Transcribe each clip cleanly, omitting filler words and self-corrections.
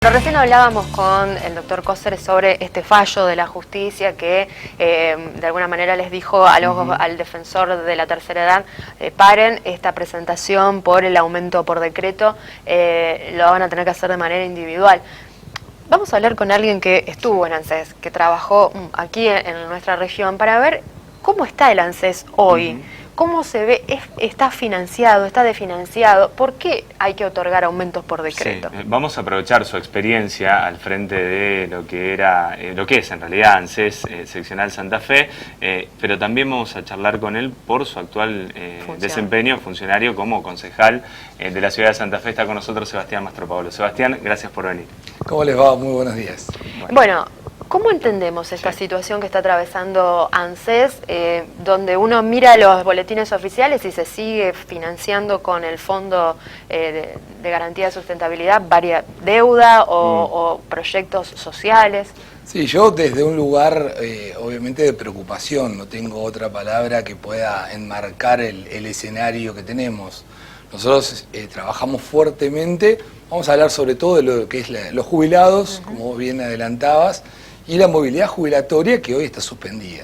Pero recién hablábamos con el doctor Coser sobre este fallo de la justicia que de alguna manera les dijo al defensor de la tercera edad, paren esta presentación por el aumento por decreto, lo van a tener que hacer de manera individual. Vamos a hablar con alguien que estuvo en ANSES, que trabajó aquí en nuestra región, para ver cómo está el ANSES hoy. ¿Cómo se ve? ¿Está financiado? ¿Está desfinanciado? ¿Por qué hay que otorgar aumentos por decreto? Sí, vamos a aprovechar su experiencia al frente de lo que es en realidad ANSES seccional Santa Fe, pero también vamos a charlar con él por su actual desempeño funcionario como concejal de la ciudad de Santa Fe. Está con nosotros Sebastián Mastropaolo. Sebastián, gracias por venir. ¿Cómo les va? Muy buenos días. Bueno, ¿cómo entendemos esta situación que está atravesando ANSES, donde uno mira los boletines oficiales y se sigue financiando con el Fondo de Garantía de Sustentabilidad varias deuda o proyectos sociales? Sí, yo desde un lugar obviamente de preocupación, no tengo otra palabra que pueda enmarcar el escenario que tenemos. Nosotros trabajamos fuertemente, vamos a hablar sobre todo de lo que es los jubilados, como vos bien adelantabas, y la movilidad jubilatoria que hoy está suspendida.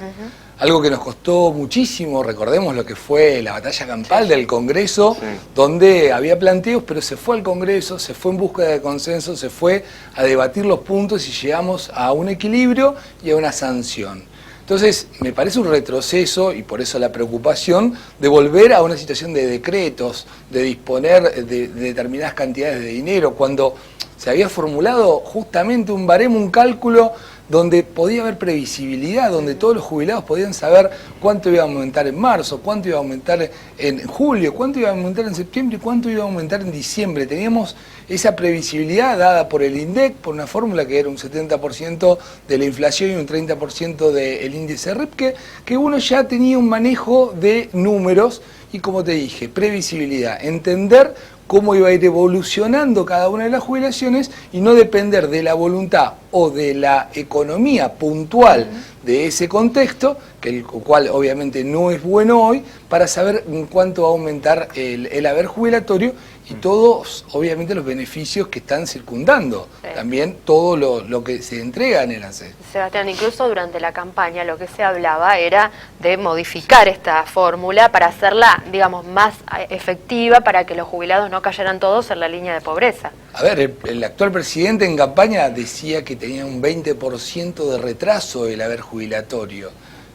Algo que nos costó muchísimo, recordemos lo que fue la batalla campal del Congreso, donde había planteos, pero se fue al Congreso, se fue en búsqueda de consenso, se fue a debatir los puntos y llegamos a un equilibrio y a una sanción. Entonces, me parece un retroceso, y por eso la preocupación, de volver a una situación de decretos, de disponer de determinadas cantidades de dinero, cuando se había formulado justamente un baremo, un cálculo donde podía haber previsibilidad, donde todos los jubilados podían saber cuánto iba a aumentar en marzo, cuánto iba a aumentar en julio, cuánto iba a aumentar en septiembre y cuánto iba a aumentar en diciembre. Teníamos esa previsibilidad dada por el INDEC, por una fórmula que era un 70% de la inflación y un 30% del índice RIP, que uno ya tenía un manejo de números y, como te dije, previsibilidad, entender cómo iba a ir evolucionando cada una de las jubilaciones y no depender de la voluntad o de la economía puntual de ese contexto, que el cual obviamente no es bueno hoy, para saber en cuánto va a aumentar el haber jubilatorio y todos, obviamente, los beneficios que están circundando. También todo lo que se entrega en el ANSES. Sebastián, incluso durante la campaña lo que se hablaba era de modificar esta fórmula para hacerla, digamos, más efectiva, para que los jubilados no cayeran todos en la línea de pobreza. A ver, el actual presidente en campaña decía que tenía un 20% de retraso el haber jubilatorio.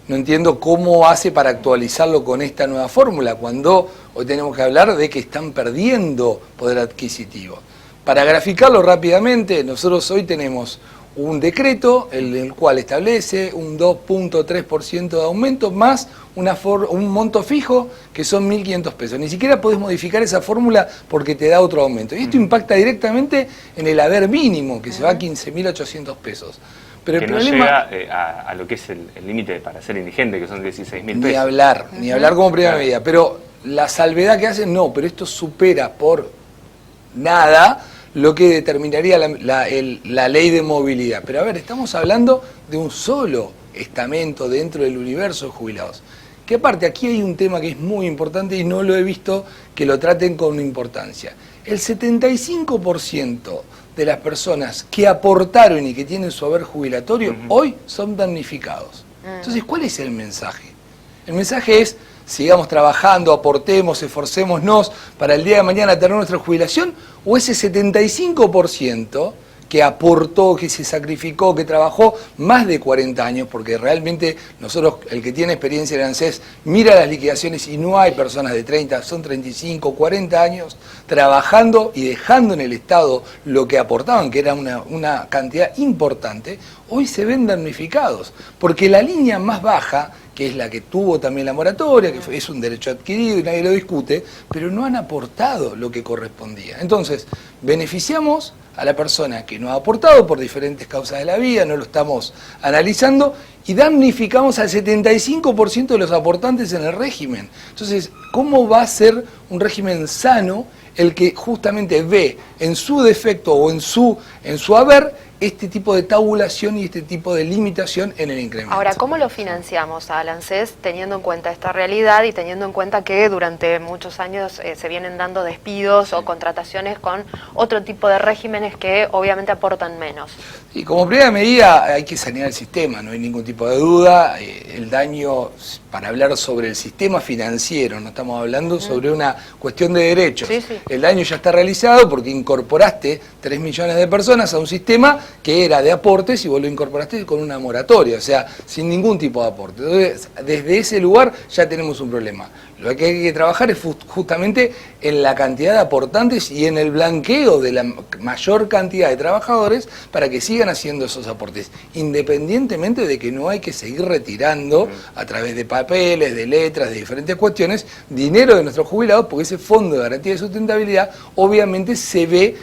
No entiendo cómo hace para actualizarlo con esta nueva fórmula, cuando hoy tenemos que hablar de que están perdiendo poder adquisitivo. Para graficarlo rápidamente, nosotros hoy tenemos un decreto en el cual establece un 2.3% de aumento más un monto fijo que son 1.500 pesos. Ni siquiera podés modificar esa fórmula porque te da otro aumento. Y esto impacta directamente en el haber mínimo, que se va a 15.800 pesos. Pero que el no problema llega a lo que es el límite para ser indigente, que son 16.000 pesos. Ni hablar como primera medida. Pero la salvedad que hacen, no, pero esto supera por nada lo que determinaría la ley de movilidad. Pero a ver, estamos hablando de un solo estamento dentro del universo de jubilados. Que aparte, aquí hay un tema que es muy importante y no lo he visto que lo traten con importancia. El 75% de las personas que aportaron y que tienen su haber jubilatorio hoy son damnificados. Entonces, ¿cuál es el mensaje? El mensaje es: sigamos trabajando, aportemos, esforcémonos para el día de mañana tener nuestra jubilación, o ese 75% que aportó, que se sacrificó, que trabajó más de 40 años, porque realmente nosotros, el que tiene experiencia en ANSES, mira las liquidaciones y no hay personas de 30, son 35, 40 años, trabajando y dejando en el Estado lo que aportaban, que era una cantidad importante, hoy se ven damnificados, porque la línea más baja, que es la que tuvo también la moratoria, que es un derecho adquirido y nadie lo discute, pero no han aportado lo que correspondía. Entonces, beneficiamos a la persona que no ha aportado por diferentes causas de la vida, no lo estamos analizando, y damnificamos al 75% de los aportantes en el régimen. Entonces, ¿cómo va a ser un régimen sano el que justamente ve en su defecto o en su haber este tipo de tabulación y este tipo de limitación en el incremento. Ahora, ¿cómo lo financiamos al ANSES teniendo en cuenta esta realidad y teniendo en cuenta que durante muchos años se vienen dando despidos o contrataciones con otro tipo de regímenes que obviamente aportan menos? Y como primera medida hay que sanear el sistema, no hay ningún tipo de duda. El daño, para hablar sobre el sistema financiero, no estamos hablando sobre una cuestión de derechos. Sí, sí. El daño ya está realizado porque incorporaste 3 millones de personas a un sistema que era de aportes y vos lo incorporaste con una moratoria, o sea, sin ningún tipo de aporte. Entonces, desde ese lugar ya tenemos un problema. Lo que hay que trabajar es justamente en la cantidad de aportantes y en el blanqueo de la mayor cantidad de trabajadores para que sigan haciendo esos aportes, independientemente de que no hay que seguir retirando a través de papeles, de letras, de diferentes cuestiones, dinero de nuestros jubilados, porque ese fondo de garantía de sustentabilidad obviamente se ve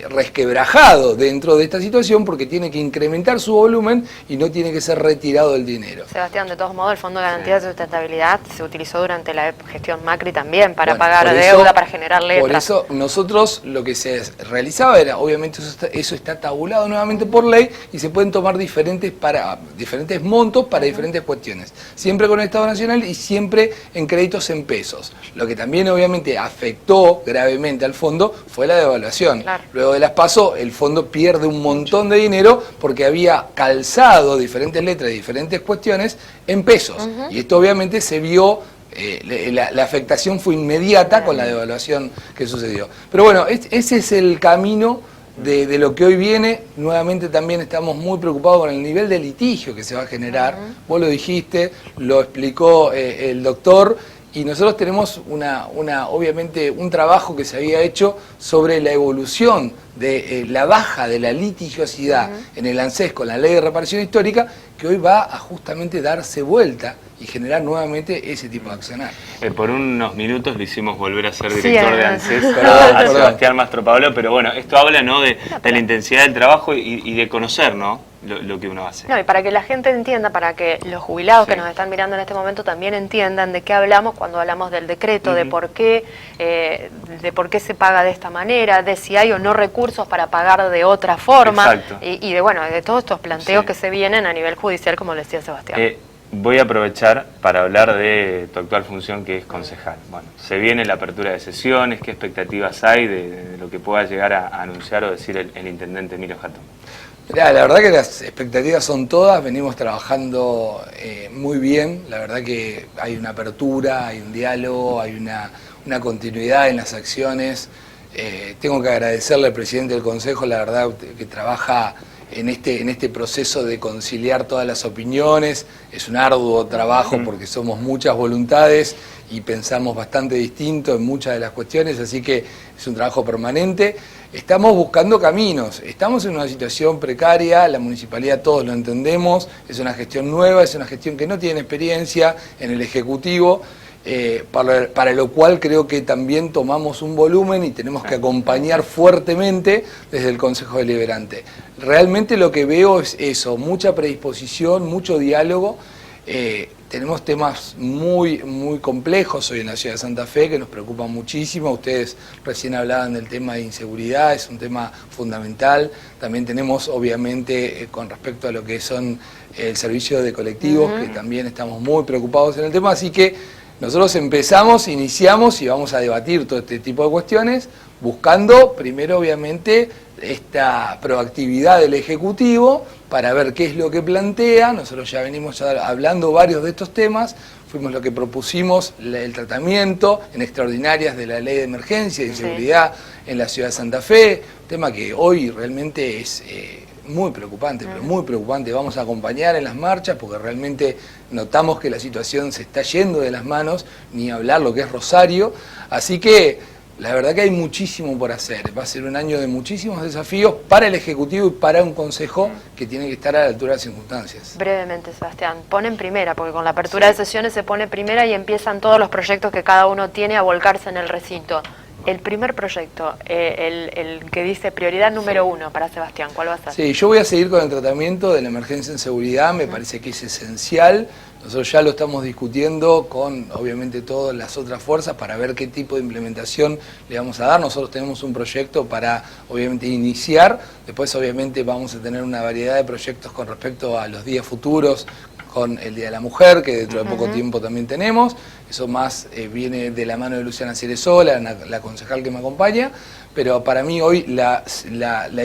resquebrajado dentro de esta situación porque tiene que incrementar su volumen y no tiene que ser retirado el dinero. Sebastián, de todos modos, el Fondo de Garantía de Sustentabilidad se utilizó durante la gestión Macri también para pagar deuda, para generar letras. Por eso nosotros lo que se realizaba era, obviamente eso está tabulado nuevamente por ley y se pueden tomar diferentes montos para diferentes cuestiones, siempre con el Estado Nacional y siempre en créditos en pesos. Lo que también obviamente afectó gravemente al fondo fue la devaluación. Claro. Luego de las PASO, el fondo pierde un montón de dinero porque había calzado diferentes letras y diferentes cuestiones en pesos. Y esto obviamente se vio, la afectación fue inmediata con la devaluación que sucedió. Pero bueno, ese es el camino de lo que hoy viene. Nuevamente también estamos muy preocupados con el nivel de litigio que se va a generar. Vos lo dijiste, lo explicó el doctor. Y nosotros tenemos obviamente un trabajo que se había hecho sobre la evolución de la baja de la litigiosidad en el ANSES con la Ley de Reparación Histórica, que hoy va a justamente darse vuelta y generar nuevamente ese tipo de accionar. Por unos minutos lo hicimos volver a ser director de ANSES a Sebastián Mastropaolo, pero bueno, esto habla, ¿no?, de la intensidad del trabajo y de conocer, ¿no?, lo que uno hace. No, y para que la gente entienda, para que los jubilados que nos están mirando en este momento también entiendan de qué hablamos cuando hablamos del decreto, de por qué se paga de esta manera, de si hay o no recursos para pagar de otra forma, y de todos estos planteos que se vienen a nivel judicial, como le decía Sebastián. Voy a aprovechar para hablar de tu actual función, que es concejal. Bueno, se viene la apertura de sesiones, ¿qué expectativas hay de lo que pueda llegar a anunciar o decir el intendente Emilio Jatón? Mirá, la verdad que las expectativas son todas, venimos trabajando muy bien, la verdad que hay una apertura, hay un diálogo, hay una continuidad en las acciones. Tengo que agradecerle al presidente del Consejo, la verdad que trabaja en este proceso de conciliar todas las opiniones. Es un arduo trabajo porque somos muchas voluntades y pensamos bastante distinto en muchas de las cuestiones, así que es un trabajo permanente. Estamos buscando caminos, estamos en una situación precaria, la municipalidad todos lo entendemos, es una gestión nueva, es una gestión que no tiene experiencia en el Ejecutivo, para lo cual creo que también tomamos un volumen y tenemos que acompañar fuertemente desde el Consejo Deliberante. Realmente lo que veo es eso, mucha predisposición, mucho diálogo. Tenemos temas muy complejos hoy en la ciudad de Santa Fe que nos preocupan muchísimo. Ustedes recién hablaban del tema de inseguridad, es un tema fundamental. También tenemos, obviamente, con respecto a lo que son el servicio de colectivos, que también estamos muy preocupados en el tema. Así que nosotros iniciamos y vamos a debatir todo este tipo de cuestiones, buscando primero, obviamente, esta proactividad del Ejecutivo para ver qué es lo que plantea. Nosotros ya venimos hablando varios de estos temas, fuimos lo que propusimos el tratamiento en extraordinarias de la Ley de Emergencia y de Seguridad en la ciudad de Santa Fe, tema que hoy realmente es muy preocupante, pero muy preocupante. Vamos a acompañar en las marchas porque realmente notamos que la situación se está yendo de las manos, ni hablar lo que es Rosario, así que la verdad que hay muchísimo por hacer. Va a ser un año de muchísimos desafíos para el Ejecutivo y para un Consejo que tiene que estar a la altura de las circunstancias. Brevemente, Sebastián, ponen primera, porque con la apertura de sesiones se pone primera y empiezan todos los proyectos que cada uno tiene a volcarse en el recinto. El primer proyecto, el que dice prioridad número 1 para Sebastián, ¿cuál va a ser? Sí, yo voy a seguir con el tratamiento de la emergencia en seguridad, me parece que es esencial. Nosotros ya lo estamos discutiendo con, obviamente, todas las otras fuerzas para ver qué tipo de implementación le vamos a dar. Nosotros tenemos un proyecto para, obviamente, iniciar. Después, obviamente, vamos a tener una variedad de proyectos con respecto a los días futuros, con el Día de la Mujer, que dentro de poco tiempo también tenemos. Eso más viene de la mano de Luciana Cerezola, la concejal que me acompaña. Pero para mí hoy la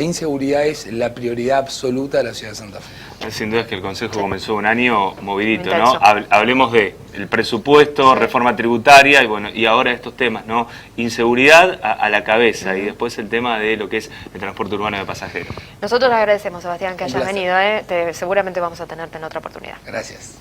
inseguridad es la prioridad absoluta de la ciudad de Santa Fe. Sin duda es que el Consejo comenzó un año movidito, ¿no? Hablemos de el presupuesto, reforma tributaria y bueno, y ahora estos temas, ¿no? Inseguridad a la cabeza y después el tema de lo que es el transporte urbano de pasajeros. Nosotros le agradecemos, Sebastián, que hayas venido, seguramente vamos a tenerte en otra oportunidad. Gracias.